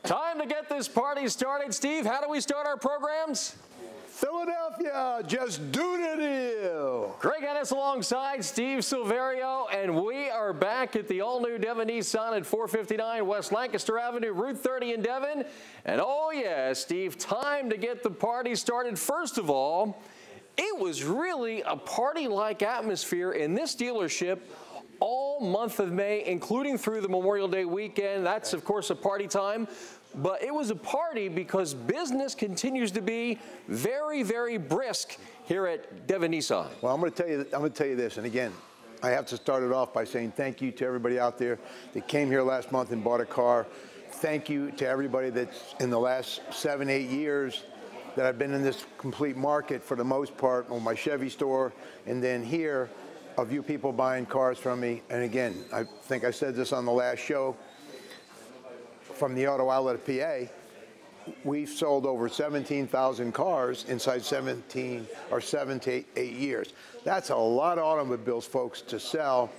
Time to get this party started. Steve, how do we start our programs? Philadelphia, just do the deal. Greg Ennis alongside Steve Silverio, and we are back at the all-new Devon Nissan at 459 West Lancaster Avenue, Route 30 in Devon. And oh yeah, Steve, time to get the party started. First of all, it was really a party-like atmosphere in this dealership all month of May, including through the Memorial Day weekend. That's, of course, a party time. But it was a party because business continues to be very, very brisk here at Devon Nissan. Well, I'm going to tell you this, and again, I have to start it off by saying thank you to everybody out there that came here last month and bought a car. Thank you to everybody that's in the last 7, 8 years that I've been in this complete market for the most part, on my Chevy store, and then here, of you people buying cars from me. And again, I think I said this on the last show, from the auto outlet of PA, we've sold over 17,000 cars inside 7 to 8 years. That's a lot of automobiles, folks, to sell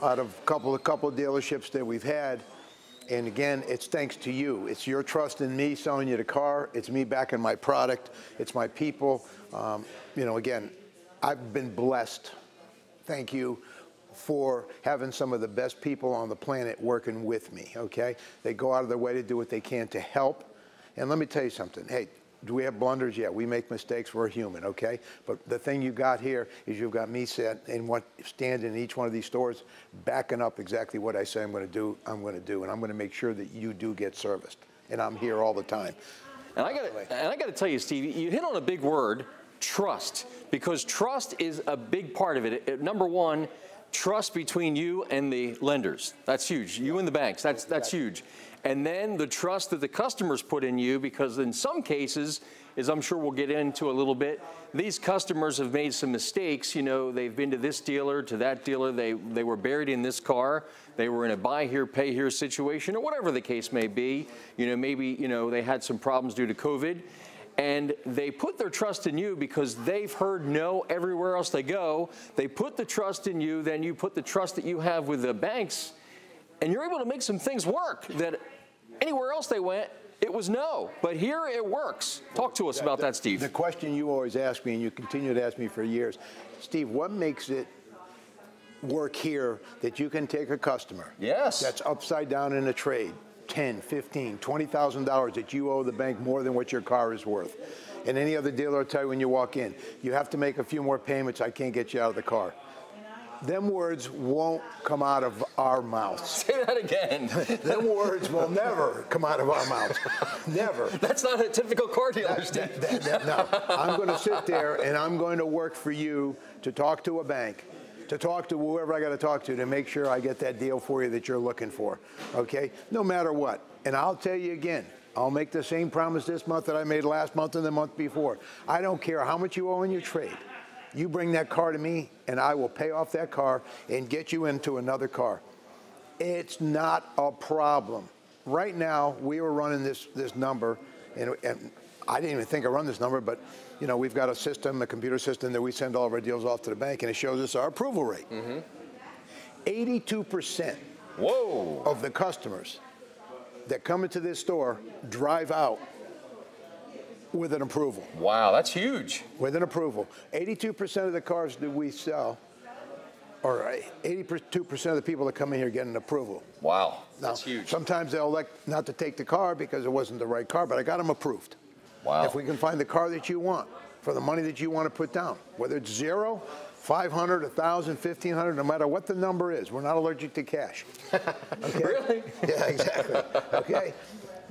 out of a couple of dealerships that we've had. And again, it's thanks to you. It's your trust in me selling you the car. It's me backing my product. It's my people. You know, again, I've been blessed. Thank you for having some of the best people on the planet working with me, okay? They go out of their way to do what they can to help. And let me tell you something. Hey, do we have blunders? Yeah, we make mistakes. We're human, okay? But the thing you got here is you've got me standing in each one of these stores, backing up exactly what I say I'm going to do, and I'm going to make sure that you do get serviced. And I'm here all the time. And I got to tell you, Steve, you hit on a big word, trust, because trust is a big part of it. Number one, trust between you and the lenders. That's huge. You and the banks, that's huge. And then the trust that the customers put in you, because in some cases, as I'm sure we'll get into a little bit, these customers have made some mistakes. You know, they've been to this dealer, to that dealer. They were buried in this car. They were in a buy here, pay here situation, or whatever the case may be. You know, maybe, you know, they had some problems due to COVID. And they put their trust in you because they've heard no everywhere else they go. They put the trust in you, then you put the trust that you have with the banks, and you're able to make some things work that anywhere else they went, it was no. But here it works. Talk to us about that, Steve. The question you always ask me, and you continue to ask me for years, Steve, what makes it work here that you can take a customer that's upside down in a trade, $10,000, $15,000, $20,000 that you owe the bank more than what your car is worth. And any other dealer will tell you when you walk in, you have to make a few more payments, I can't get you out of the car. Them words won't come out of our mouths. Say that again. Them words will never come out of our mouths. Never. That's not a typical car dealer, Steve. No. I'm going to sit there and I'm going to work for you to talk to a bank, to talk to whoever I got to talk to make sure I get that deal for you that you're looking for, okay? No matter what. And I'll tell you again, I'll make the same promise this month that I made last month and the month before. I don't care how much you owe in your trade. You bring that car to me, and I will pay off that car and get you into another car. It's not a problem. Right now, we were running this number, and I didn't even think I run this number, but you know, we've got a system, a computer system that we send all of our deals off to the bank, and it shows us our approval rate. 82% of the customers that come into this store drive out with an approval. Wow, that's huge. With an approval. 82% of the cars that we sell, or 82% of the people that come in here get an approval. Wow, that's huge. Sometimes they'll elect not to take the car because it wasn't the right car, but I got them approved. Wow. If we can find the car that you want for the money that you want to put down, whether it's 0, 500, 1,000, 1,500, no matter what the number is, we're not allergic to cash. Okay? Really? Yeah, exactly. Okay?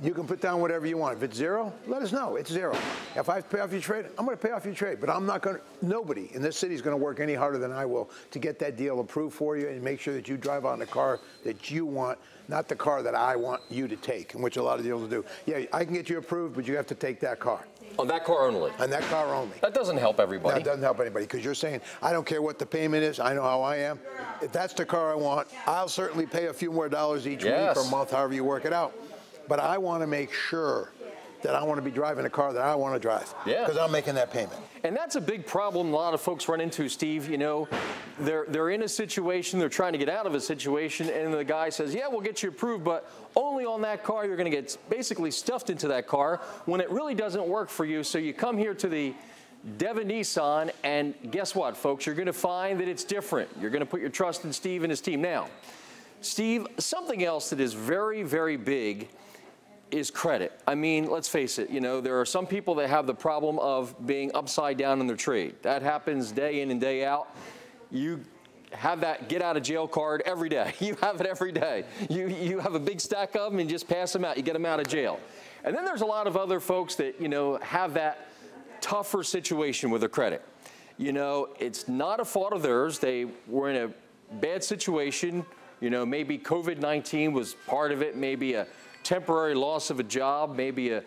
You can put down whatever you want. If it's 0, let us know. It's 0. If I pay off your trade, I'm going to pay off your trade. But I'm not going to, nobody in this city is going to work any harder than I will to get that deal approved for you and make sure that you drive out in the car that you want, not the car that I want you to take, which a lot of dealers do. Yeah, I can get you approved, but you have to take that car. On that car only? On that car only. That doesn't help everybody. That doesn't help anybody because you're saying, I don't care what the payment is. I know how I am. If that's the car I want, I'll certainly pay a few more dollars each week or month, however you work it out. But I want to make sure that I want to be driving a car that I want to drive. Yeah. Because I'm making that payment. And that's a big problem a lot of folks run into, Steve. You know, they're in a situation, they're trying to get out of a situation, and the guy says, yeah, we'll get you approved, but only on that car. You're going to get basically stuffed into that car when it really doesn't work for you. So you come here to the Devon Nissan, and guess what, folks? You're going to find that it's different. You're going to put your trust in Steve and his team. Now, Steve, something else that is very, very big is credit. I mean, let's face it, you know, there are some people that have the problem of being upside down in their trade. That happens day in and day out. You have that get out of jail card every day. You have it every day. You have a big stack of them and just pass them out. You get them out of jail. And then there's a lot of other folks that, you know, have that tougher situation with their credit. You know, it's not a fault of theirs. They were in a bad situation. You know, maybe COVID-19 was part of it, maybe a temporary loss of a job, maybe a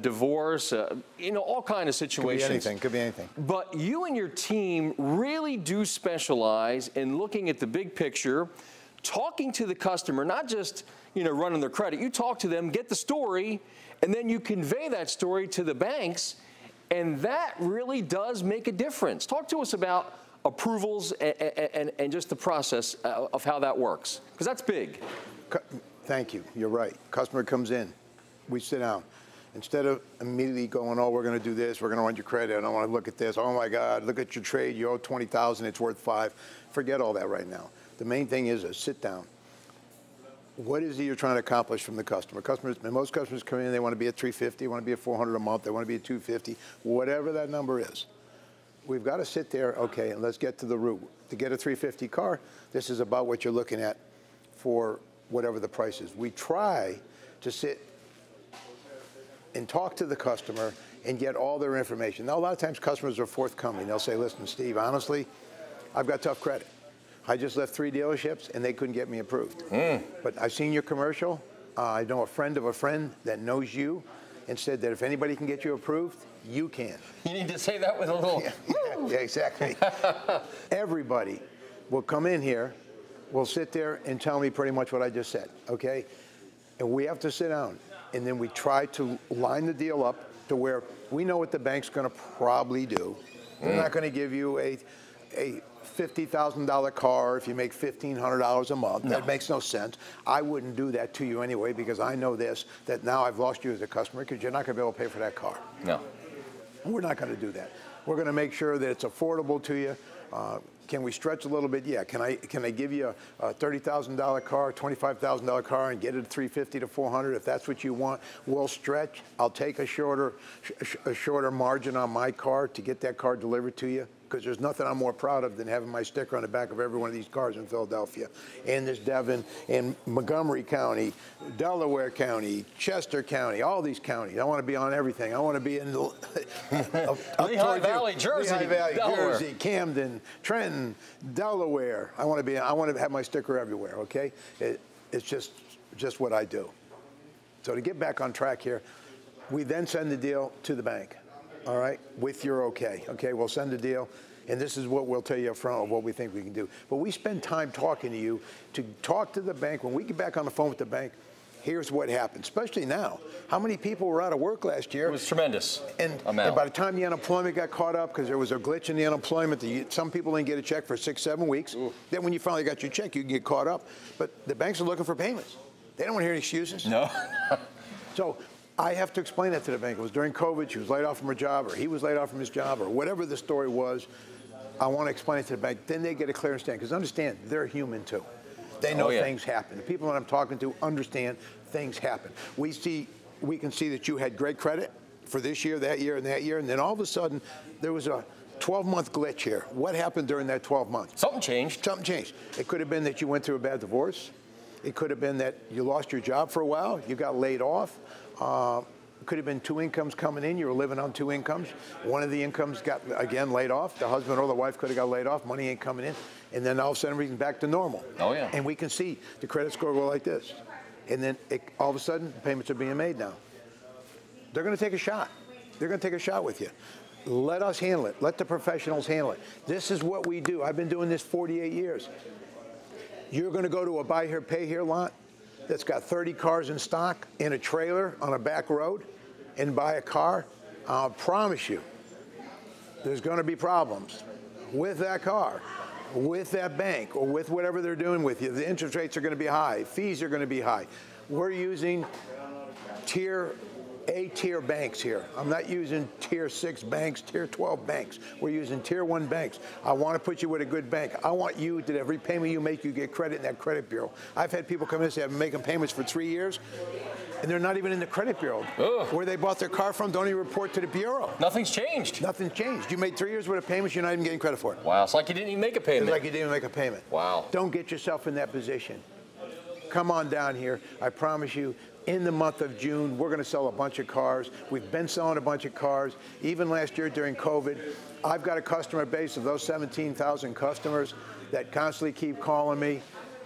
divorce, you know, all kind of situations. Could be anything. But you and your team really do specialize in looking at the big picture, talking to the customer, not just, you know, running their credit. You talk to them, get the story, and then you convey that story to the banks, and that really does make a difference. Talk to us about approvals and just the process of how that works, because that's big. Thank you. You're right. Customer comes in. We sit down. Instead of immediately going, oh, we're going to do this, we're going to run your credit, I don't want to look at this, oh my God, look at your trade, you owe 20,000, it's worth 5. Forget all that right now. The main thing is a sit down. What is it you're trying to accomplish from the customer? Most customers come in, they want to be at 350, they want to be at 400 a month, they want to be at 250, whatever that number is. We've got to sit there, okay, and let's get to the root. To get a 350 car, this is about what you're looking at for whatever the price is. We try to sit and talk to the customer and get all their information. Now, a lot of times customers are forthcoming. They'll say, listen, Steve, honestly, I've got tough credit. I just left 3 dealerships and they couldn't get me approved. But I've seen your commercial. I know a friend of a friend that knows you and said that if anybody can get you approved, you can. You need to say that with a little... Yeah, exactly. Everybody will come in here, will sit there and tell me pretty much what I just said, okay? And we have to sit down. And then we try to line the deal up to where we know what the bank's going to probably do. They're not going to give you a $50,000 car if you make $1,500 a month. No. That makes no sense. I wouldn't do that to you anyway because I know this, that now I've lost you as a customer because you're not going to be able to pay for that car. No. We're not going to do that. We're going to make sure that it's affordable to you. Can we stretch a little bit? Yeah. Can I give you a $30,000 car, $25,000 car, and get it at 350 to 400? If that's what you want, we'll stretch. I'll take a shorter margin on my car to get that car delivered to you. Because there's nothing I'm more proud of than having my sticker on the back of every one of these cars in Philadelphia. And there's Devon, in Montgomery County, Delaware County, Chester County, all these counties. I want to be on everything. I want to be in Lehigh Valley, Jersey, Lehigh Valley, Delaware. Jersey, Camden, Trenton, Delaware. I want to have my sticker everywhere. Okay, it's just what I do. So to get back on track here, we then send the deal to the bank. All right, with your okay. Okay, we'll send a deal, and this is what we'll tell you up front of what we think we can do. But we spend time talking to you to talk to the bank. When we get back on the phone with the bank, here's what happened, especially now. How many people were out of work last year? It was tremendous. And by the time the unemployment got caught up, because there was a glitch in the unemployment, some people didn't get a check for 6, 7 weeks. Ooh. Then when you finally got your check, you can get caught up. But the banks are looking for payments. They don't want to hear any excuses. No. So I have to explain that to the bank. It was during COVID, she was laid off from her job, or he was laid off from his job, or whatever the story was. I want to explain it to the bank. Then they get a clear understanding, because understand, they're human too. They know things happen. The people that I'm talking to understand things happen. We can see that you had great credit for this year, that year, and that year, and then all of a sudden, there was a 12-month glitch here. What happened during that 12 months? Something changed. Something changed. It could have been that you went through a bad divorce. It could have been that you lost your job for a while. You got laid off. It could have been 2 incomes coming in. You were living on 2 incomes. One of the incomes got, again, laid off. The husband or the wife could have got laid off. Money ain't coming in. And then all of a sudden, everything's back to normal. Oh, yeah. And we can see the credit score go like this. And then all of a sudden, payments are being made now. They're going to take a shot. They're going to take a shot with you. Let us handle it. Let the professionals handle it. This is what we do. I've been doing this 48 years. You're going to go to a buy here, pay here lot that's got 30 cars in stock in a trailer on a back road and buy a car. I'll promise you, there's going to be problems with that car. with that bank or with whatever they're doing with you, the interest rates are going to be high, fees are going to be high. We're using A-tier banks here. I'm not using tier 6 banks, tier 12 banks. We're using tier 1 banks. I want to put you with a good bank. I want you that every payment you make, you get credit in that credit bureau. I've had people come in and say, I've been making payments for 3 years, and they're not even in the credit bureau. Ugh. Where they bought their car from, don't even report to the bureau. Nothing's changed. Nothing's changed. You made 3 years worth of payments, you're not even getting credit for it. Wow, it's like you didn't even make a payment. It's like you didn't even make a payment. Wow. Don't get yourself in that position. Come on down here. I promise you, in the month of June, we're going to sell a bunch of cars. We've been selling a bunch of cars. Even last year during COVID, I've got a customer base of those 17,000 customers that constantly keep calling me.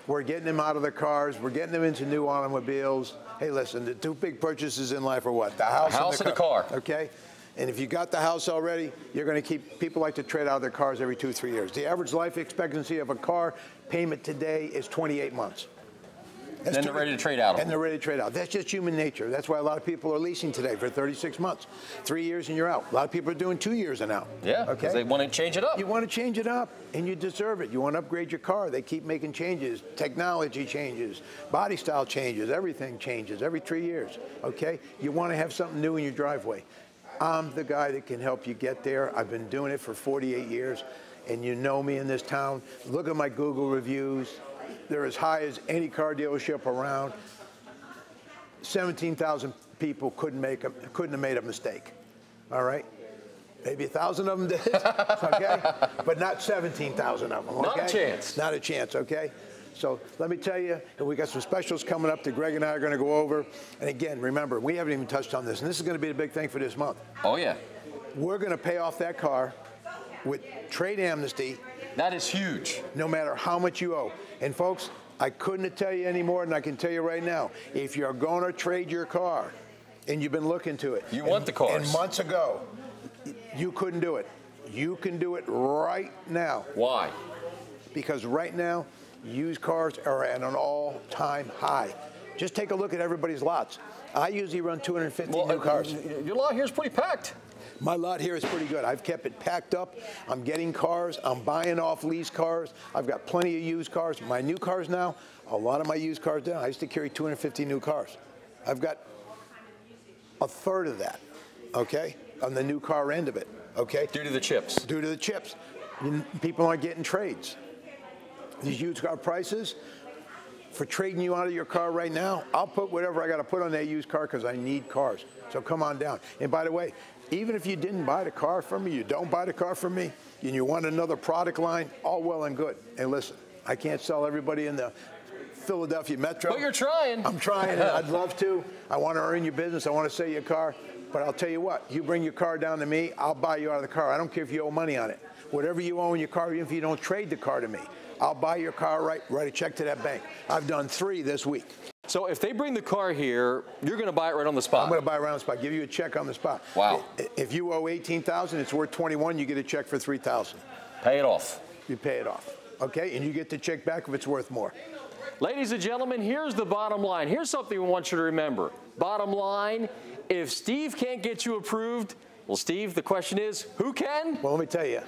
We're getting them out of their cars. We're getting them into new automobiles. Hey, listen, the 2 big purchases in life are what? The house and the car. Okay? And if you got the house already, you're going to keep, people like to trade out their cars every 2 or 3 years. The average life expectancy of a car payment today is 28 months. And then they're ready to trade out. And they're ready to trade out. That's just human nature. That's why a lot of people are leasing today for 36 months. 3 years and you're out. A lot of people are doing 2 years and out. Yeah, because they want to change it up. You want to change it up, and you deserve it. You want to upgrade your car. They keep making changes. Technology changes. Body style changes. Everything changes every 3 years, okay? You want to have something new in your driveway. I'm the guy that can help you get there. I've been doing it for 48 years, and you know me in this town. Look at my Google reviews. They're as high as any car dealership around. 17,000 people couldn't have made a mistake. All right? Maybe 1,000 of them did, okay? But not 17,000 of them, okay? Not a chance. Not a chance, okay? So let me tell you, we got some specials coming up that Greg and I are going to go over. And again, remember, we haven't even touched on this, and this is going to be the big thing for this month. Oh, yeah. We're going to pay off that car with trade amnesty. That is huge. No matter how much you owe. And folks, I couldn't tell you any more than I can tell you right now. If you're going to trade your car and you've been looking to it. You want the cars. And months ago, you couldn't do it. You can do it right now. Why? Because right now, used cars are at an all-time high. Just take a look at everybody's lots. I usually run 250 new cars. Your lot here is pretty packed. My lot here is pretty good. I've kept it packed up. I'm getting cars. I'm buying off lease cars. I've got plenty of used cars. My new cars now, a lot of my used cars down. I used to carry 250 new cars. I've got a third of that, okay, on the new car end of it, okay? Due to the chips. Due to the chips. People aren't getting trades. These used car prices, for trading you out of your car right now, I'll put whatever I got to put on that used car because I need cars. So come on down. And by the way, even if you didn't buy the car from me, you don't buy the car from me, and you want another product line, all well and good. And listen, I can't sell everybody in the Philadelphia Metro. But you're trying. I'm trying, and I'd love to. I want to earn your business. I want to sell you a car. But I'll tell you what, you bring your car down to me, I'll buy you out of the car. I don't care if you owe money on it. Whatever you owe in your car, even if you don't trade the car to me, I'll buy your car, write a check to that bank. I've done 3 this week. So if they bring the car here, you're going to buy it right on the spot? I'm going to buy it right on the spot, give you a check on the spot. Wow. If you owe $18,000, it's worth $21,000, you get a check for $3,000. Pay it off. You pay it off, okay? And you get the check back if it's worth more. Ladies and gentlemen, here's the bottom line. Here's something we want you to remember. Bottom line, if Steve can't get you approved, well, Steve, the question is, who can? Well, let me tell you.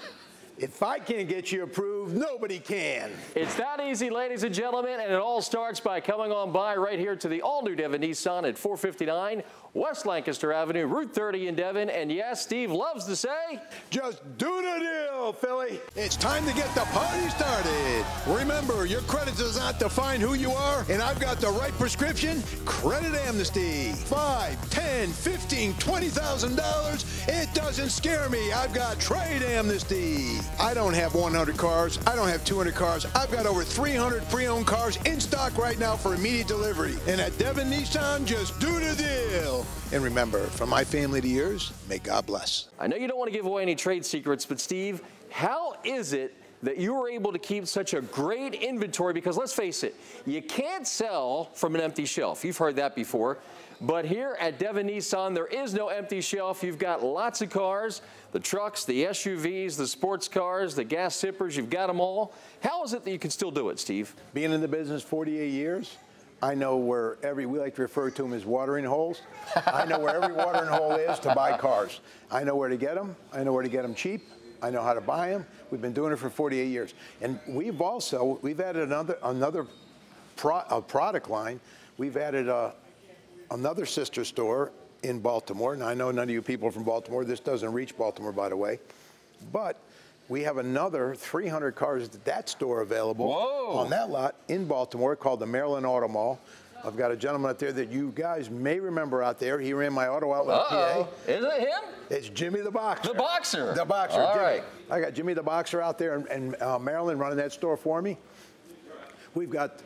If I can't get you approved, nobody can. It's that easy, ladies and gentlemen, and it all starts by coming on by right here to the all-new Devon Nissan at 459 West Lancaster Avenue, Route 30 in Devon. And yes, Steve loves to say, just do the deal, Philly. It's time to get the party started. Remember, your credit does not define who you are, and I've got the right prescription, Credit Amnesty. $5, $10, $15, $20,000. It doesn't scare me. I've got Trade Amnesty. I don't have 100 cars. I don't have 200 cars. I've got over 300 pre-owned cars in stock right now for immediate delivery. And at Devon Nissan, just do the deal. And remember, from my family to yours, may God bless. I know you don't want to give away any trade secrets, but Steve, how is it that you were able to keep such a great inventory? Because let's face it, you can't sell from an empty shelf. You've heard that before. But here at Devon Nissan, there is no empty shelf. You've got lots of cars, the trucks, the SUVs, the sports cars, the gas sippers. You've got them all. How is it that you can still do it, Steve? Being in the business 48 years, I know where we like to refer to them as watering holes. I know where every watering hole is to buy cars. I know where to get them. I know where to get them cheap. I know how to buy them. We've been doing it for 48 years. And we've added another product line. We've added another sister store in Baltimore. Now, I know none of you people are from Baltimore. This doesn't reach Baltimore, by the way. But we have another 300 cars at that store available on that lot in Baltimore called the Maryland Auto Mall. I've got a gentleman out there that you guys may remember out there. He ran my auto outlet PA. Is it him? It's Jimmy the Boxer. The Boxer. The Boxer. All Jimmy. right. I got Jimmy the Boxer out there in Maryland running that store for me. We've got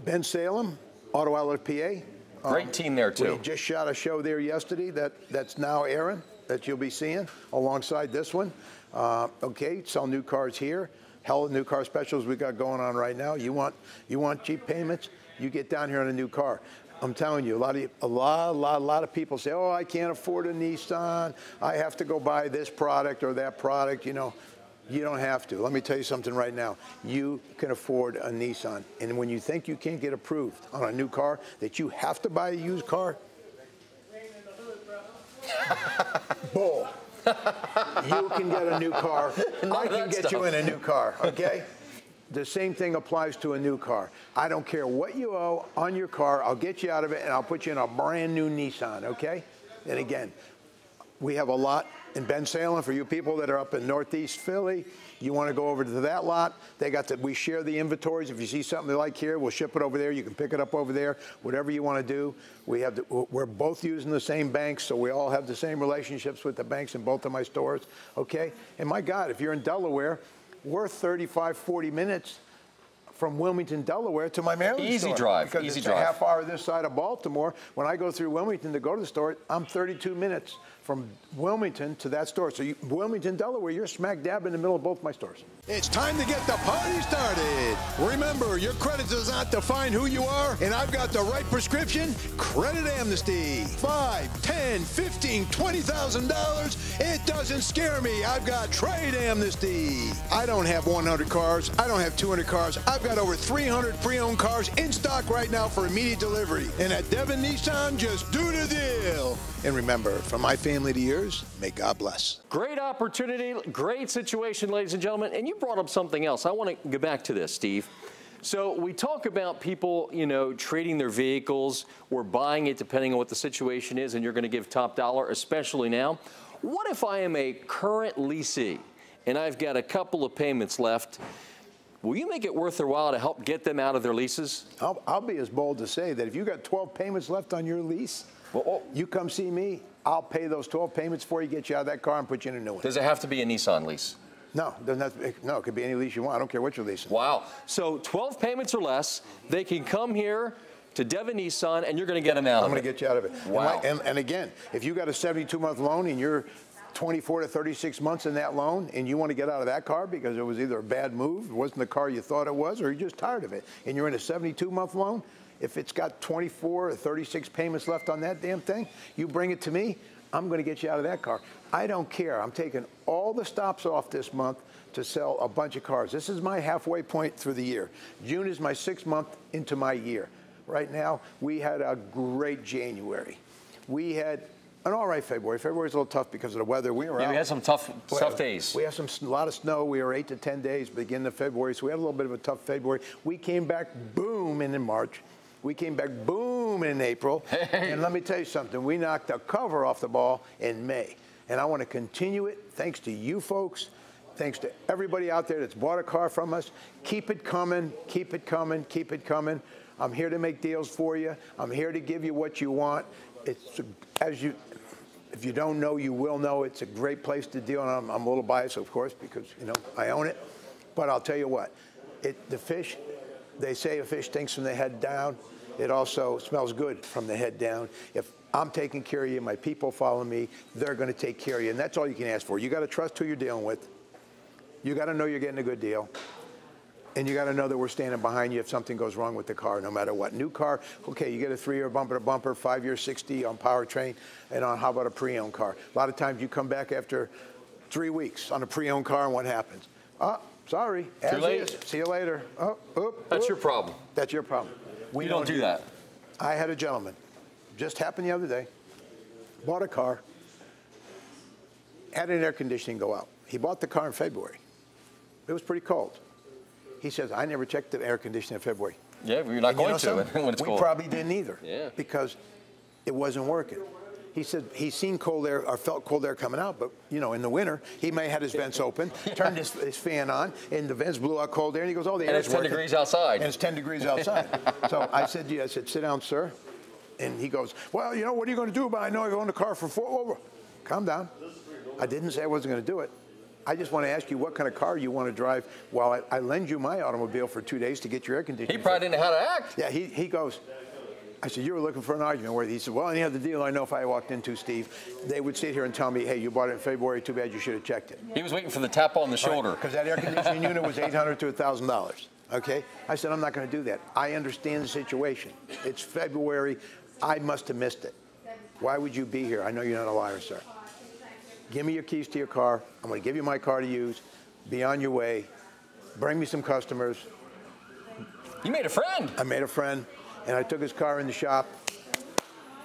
Ben Salem, Auto Outlet PA. Great team there, too. We just shot a show there yesterday that's now airing, that you'll be seeing alongside this one. Okay, sell new cars here. Hell of new car specials we got going on right now. You want cheap payments? You get down here on a new car. I'm telling you, a lot of people say, oh, I can't afford a Nissan. I have to go buy this product or that product. You know, you don't have to. Let me tell you something right now. You can afford a Nissan. And when you think you can't get approved on a new car, that you have to buy a used car, bull. You can get a new car. I can get you in a new car, okay? The same thing applies to a new car. I don't care what you owe on your car. I'll get you out of it, and I'll put you in a brand new Nissan, okay? And again, we have a lot in Ben Salem for you people that are up in Northeast Philly. You want to go over to that lot. We share the inventories. If you see something they like here, we'll ship it over there. You can pick it up over there, whatever you want to do. We're both using the same banks, so we all have the same relationships with the banks in both of my stores, okay? And my God, if you're in Delaware, we're 35, 40 minutes from Wilmington, Delaware to my Maryland store. Easy drive. Because Easy it's drive. a half hour this side of Baltimore. When I go through Wilmington to go to the store, I'm 32 minutes from Wilmington to that store. So Wilmington, Delaware, you're smack dab in the middle of both my stores. It's time to get the party started. Remember, your credit does not define who you are, and I've got the right prescription, Credit Amnesty. $5, $10, $15, $20,000. It doesn't scare me. I've got Trade Amnesty. I don't have 100 cars. I don't have 200 cars. I've got over 300 pre-owned cars in stock right now for immediate delivery. And at Devon Nissan, just do the deal. And remember, from my family to yours, may God bless. Great opportunity, great situation, ladies and gentlemen. And you brought up something else. I want to go back to this, Steve. So we talk about people, you know, trading their vehicles or buying it depending on what the situation is, and you're going to give top dollar, especially now. What if I am a current leasee and I've got a couple of payments left? Will you make it worth their while to help get them out of their leases? I'll be as bold to say that if you got 12 payments left on your lease, you come see me, I'll pay those 12 payments for you, get you out of that car, and put you in a new one. Does it have to be a Nissan lease? No, no, it could be any lease you want. I don't care what you're leasing. Wow. So 12 payments or less, they can come here to Devon Nissan, and you're going to get them out of it. I'm going to get you out of it. Wow. And again, if you got a 72-month loan and you're 24 to 36 months in that loan, and you want to get out of that car because it was either a bad move, it wasn't the car you thought it was, or you're just tired of it, and you're in a 72-month loan, if it's got 24 or 36 payments left on that damn thing, you bring it to me, I'm going to get you out of that car. I don't care. I'm taking all the stops off this month to sell a bunch of cars. This is my halfway point through the year. June is my 6th month into my year. Right now, we had a great January. We had an all right February. February's a little tough because of the weather. We had some tough days. We had a lot of snow. We were 8 to 10 days beginning of February, so we had a little bit of a tough February. We came back booming in March. We came back boom in April. Hey. And let me tell you something. We knocked the cover off the ball in May. And I want to continue it thanks to you folks, thanks to everybody out there that's bought a car from us. Keep it coming, keep it coming, keep it coming. I'm here to make deals for you. I'm here to give you what you want. It's if you don't know, you will know. It's a great place to deal. And I'm a little biased, of course, because, you know, I own it. But I'll tell you what, the fish, they say a fish stinks from the head down. It also smells good from the head down. If I'm taking care of you, my people follow me, they're going to take care of you. And that's all you can ask for. You got to trust who you're dealing with. You got to know you're getting a good deal. And you got to know that we're standing behind you if something goes wrong with the car, no matter what. New car, okay, you get a 3-year bumper-to-bumper, 5-year 60 on powertrain, and on how about a pre-owned car? A lot of times you come back after 3 weeks on a pre-owned car, and what happens? Oh, sorry. Too late. See you later. That's your problem. That's your problem. We don't do that. I had a gentleman, just happened the other day, bought a car, had an air conditioning go out. He bought the car in February. It was pretty cold. He says, I never checked the air conditioning in February. Yeah, but you're not going to when it's we cold. We probably didn't either. Yeah. Because it wasn't working. He said he's seen cold air or felt cold air coming out, but you know, in the winter, he may have had his vents open, turned his fan on, and the vents blew out cold air, and he goes, oh, the air's working. And it's 10 degrees outside. And it's 10 degrees outside. So I said, sit down, sir. And he goes, well, you know, what are you going to do about it? I know I own the car for over. Calm down. I didn't say I wasn't going to do it. I just want to ask you what kind of car you want to drive while I lend you my automobile for 2 days to get your air conditioning. He probably didn't know how to act. Yeah, he goes, I said, you were looking for an argument. Where he said, well, anyhow, the deal I know if I walked into, Steve, they would sit here and tell me, hey, you bought it in February, too bad you should have checked it. He was waiting for the tap on the shoulder. Because that air conditioning unit was $800 to $1,000, okay? I said, I'm not going to do that. I understand the situation. It's February. I must have missed it. Why would you be here? I know you're not a liar, sir. Give me your keys to your car. I'm going to give you my car to use. Be on your way. Bring me some customers. You made a friend. I made a friend. And I took his car in the shop,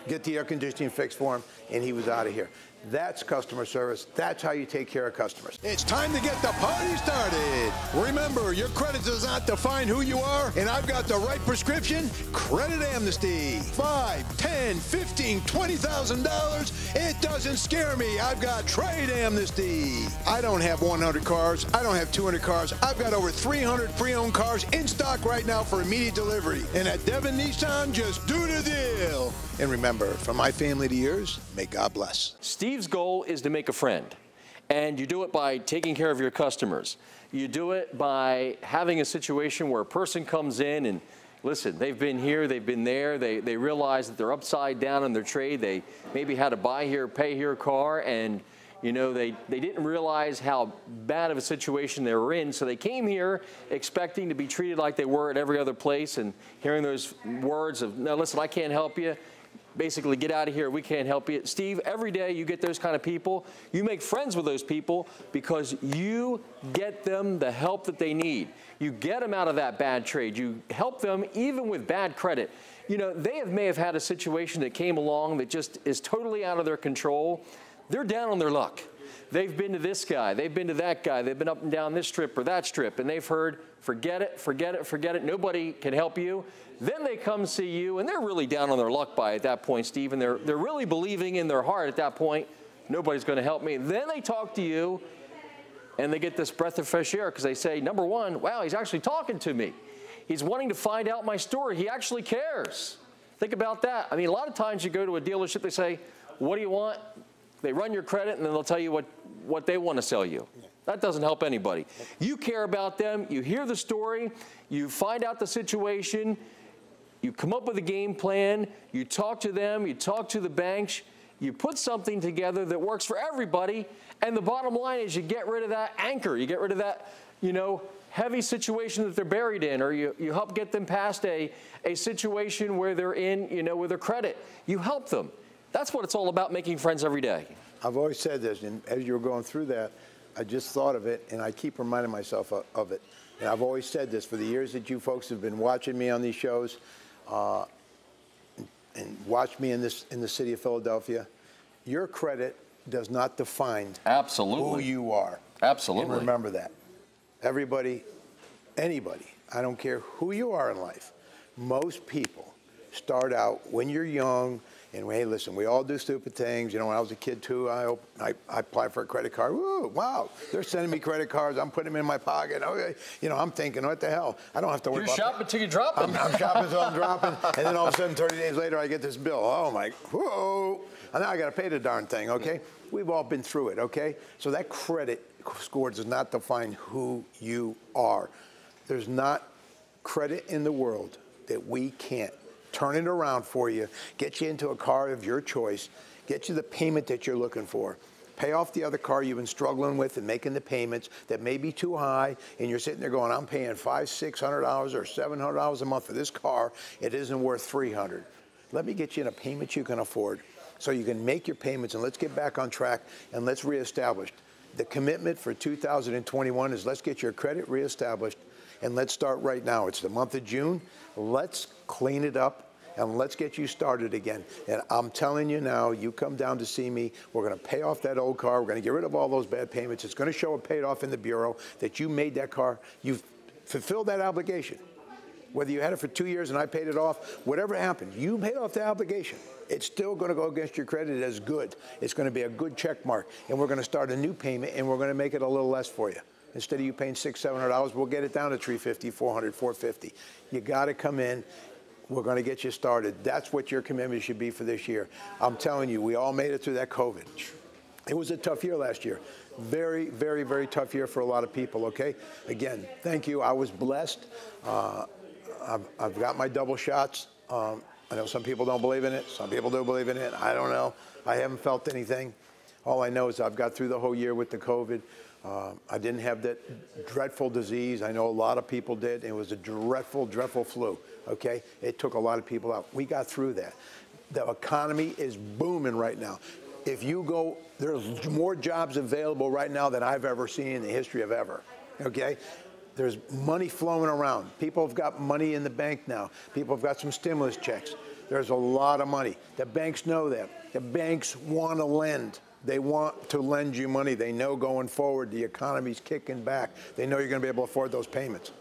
get the air conditioning fixed for him, and he was out of here. That's customer service. That's how you take care of customers. It's time to get the party started. Remember, your credit does not define who you are, and I've got the right prescription, Credit Amnesty. $5, $10, $15, $20,000. It doesn't scare me. I've got Trade Amnesty. I don't have 100 cars. I don't have 200 cars. I've got over 300 pre-owned cars in stock right now for immediate delivery. And at Devon Nissan, just do the deal. And remember, from my family to yours, may God bless. Steve's goal is to make a friend, and you do it by taking care of your customers. You do it by having a situation where a person comes in and, listen, they've been here, they've been there, they realize that they're upside down in their trade. They maybe had a buy here, pay here car, and you know, they didn't realize how bad of a situation they were in, so they came here expecting to be treated like they were at every other place, and hearing those words of, no, listen, I can't help you. Basically, get out of here, we can't help you. Steve, every day you get those kind of people. You make friends with those people because you get them the help that they need. You get them out of that bad trade. You help them even with bad credit. You know, they may have had a situation that came along that just is totally out of their control. They're down on their luck. They've been to this guy, they've been to that guy, they've been up and down this strip or that strip, and they've heard, forget it, forget it, forget it, nobody can help you. Then they come see you, and they're really down on their luck at that point, Steve, and they're really believing in their heart at that point, nobody's going to help me. Then they talk to you, and they get this breath of fresh air because they say, number one, wow, he's actually talking to me. He's wanting to find out my story. He actually cares. Think about that. I mean, a lot of times you go to a dealership, they say, what do you want? They run your credit, and then they'll tell you what they want to sell you. That doesn't help anybody. You care about them. You hear the story. You find out the situation. You come up with a game plan. You talk to them. You talk to the banks. You put something together that works for everybody. And the bottom line is you get rid of that anchor. You get rid of that, you know, heavy situation that they're buried in, or you help get them past a situation where they're in, you know, with their credit. You help them. That's what it's all about, making friends every day. I've always said this, and as you were going through that, I just thought of it, and I keep reminding myself of it. And I've always said this for the years that you folks have been watching me on these shows, and watched me in the city of Philadelphia. Your credit does not define who you are. Absolutely. And remember that. Everybody, anybody, I don't care who you are in life, most people start out when you're young. And hey, listen, we all do stupid things. You know, when I was a kid too, I applied for a credit card. Woo, wow, they're sending me credit cards. I'm putting them in my pocket. Okay, you know, I'm thinking, what the hell? I don't have to worry about that. You're shopping until you drop them. I'm shopping until I'm dropping, and then all of a sudden, 30 days later, I get this bill. Oh my, whoa! And now I got to pay the darn thing. Okay, we've all been through it. Okay, so that credit score does not define who you are. There's not credit in the world that we can't turn it around for you, get you into a car of your choice, get you the payment that you're looking for, pay off the other car you've been struggling with and making the payments that may be too high, and you're sitting there going, I'm paying $500, $600 or $700 a month for this car. It isn't worth $300. Let me get you in a payment you can afford so you can make your payments, and let's get back on track, and let's reestablish. The commitment for 2021 is let's get your credit reestablished, and let's start right now. It's the month of June. Let's clean it up and let's get you started again. And I'm telling you now, you come down to see me, we're going to pay off that old car. We're going to get rid of all those bad payments. It's going to show it paid off in the bureau that you made that car. You've fulfilled that obligation. Whether you had it for 2 years and I paid it off, whatever happened, you paid off the obligation. It's still going to go against your credit as good. It's going to be a good check mark. And we're going to start a new payment, and we're going to make it a little less for you. Instead of you paying $600, $700, we'll get it down to $350, $400, $450. You got to come in. We're going to get you started. That's what your commitment should be for this year. I'm telling you, we all made it through that COVID. It was a tough year last year. Very, very, very tough year for a lot of people, okay? Again, thank you. I was blessed. I've got my double shots. I know some people don't believe in it. Some people do believe in it. I don't know. I haven't felt anything. All I know is I've got through the whole year with the COVID. I didn't have that dreadful disease. I know a lot of people did. It was a dreadful, dreadful flu, okay? It took a lot of people out. We got through that. The economy is booming right now. If you go, there's more jobs available right now than I've ever seen in the history of ever, okay? There's money flowing around. People have got money in the bank now. People have got some stimulus checks. There's a lot of money. The banks know that. The banks want to lend. They want to lend you money. They know going forward the economy's kicking back. They know you're going to be able to afford those payments.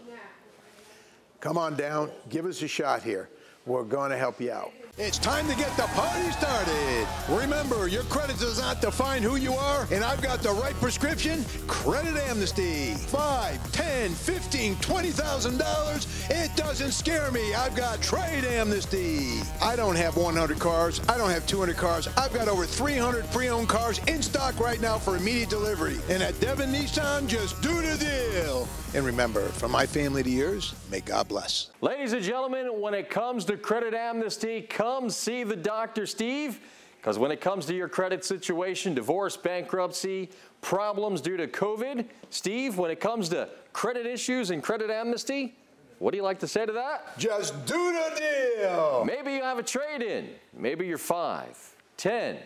Come on down. Give us a shot here. We're going to help you out. It's time to get the party started. Remember, your credit does not define who you are, and I've got the right prescription, Credit Amnesty. $5, $10, $15, $20,000. It doesn't scare me. I've got Trade Amnesty. I don't have 100 cars. I don't have 200 cars. I've got over 300 pre-owned cars in stock right now for immediate delivery. And at Devon Nissan, just do the deal. And remember, from my family to yours, may God bless. Ladies and gentlemen, when it comes to Credit Amnesty, come see the Dr. Steve, because when it comes to your credit situation, divorce, bankruptcy, problems due to COVID, Steve, when it comes to credit issues and Credit Amnesty, what do you like to say to that? Just do the deal. Maybe you have a trade-in. Maybe you're 5, 10,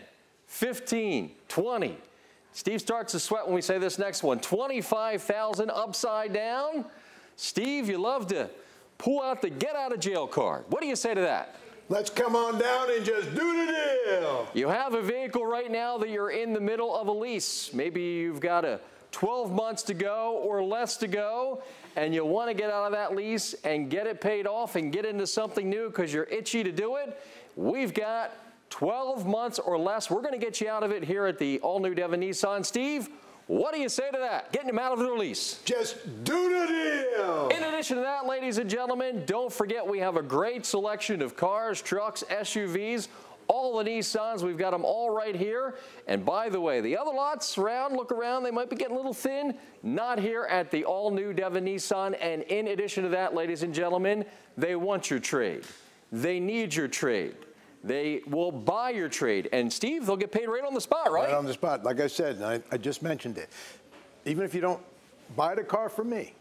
15, 20. Steve starts to sweat when we say this next one. 25,000 upside down. Steve, you love to pull out the get-out-of-jail card. What do you say to that? Let's come on down and just do the deal. You have a vehicle right now that you're in the middle of a lease. Maybe you've got 12 months to go or less to go, and you want to get out of that lease and get it paid off and get into something new because you're itchy to do it. We've got 12 months or less. We're going to get you out of it here at the all-new Devon Nissan. Steve, what do you say to that? Getting them out of their lease. Just do the deal. In addition to that, ladies and gentlemen, don't forget we have a great selection of cars, trucks, SUVs, all the Nissans. We've got them all right here. And by the way, the other lots around, look around, they might be getting a little thin. Not here at the all-new Devon Nissan. And in addition to that, ladies and gentlemen, they want your trade. They need your trade. They will buy your trade. And, Steve, they'll get paid right on the spot, right? Right on the spot. Like I said, and I just mentioned it. Even if you don't buy the car from me,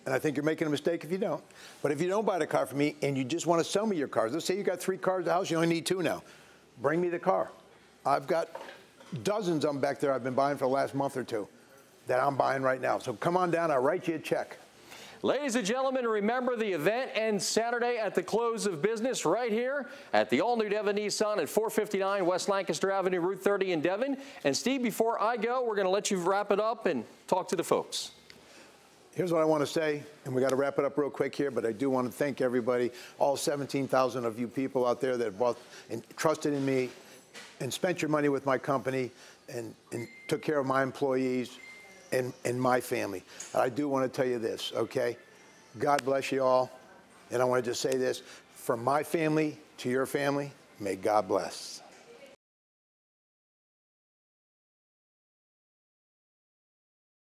and I think you're making a mistake if you don't, but if you don't buy the car from me and you just want to sell me your cars, let's say you got 3 cars in the house, you only need 2 now. Bring me the car. I've got dozens of them back there I've been buying for the last month or 2 that I'm buying right now. So come on down. I'll write you a check. Ladies and gentlemen, remember the event ends Saturday at the close of business right here at the all-new Devon Nissan at 459 West Lancaster Avenue, Route 30 in Devon. And, Steve, before I go, we're going to let you wrap it up and talk to the folks. Here's what I want to say, and we got to wrap it up real quick here, but I do want to thank everybody, all 17,000 of you people out there that bought and trusted in me and spent your money with my company and took care of my employees and my family. I do want to tell you this, okay? God bless you all. And I want to just say this, from my family to your family, may God bless.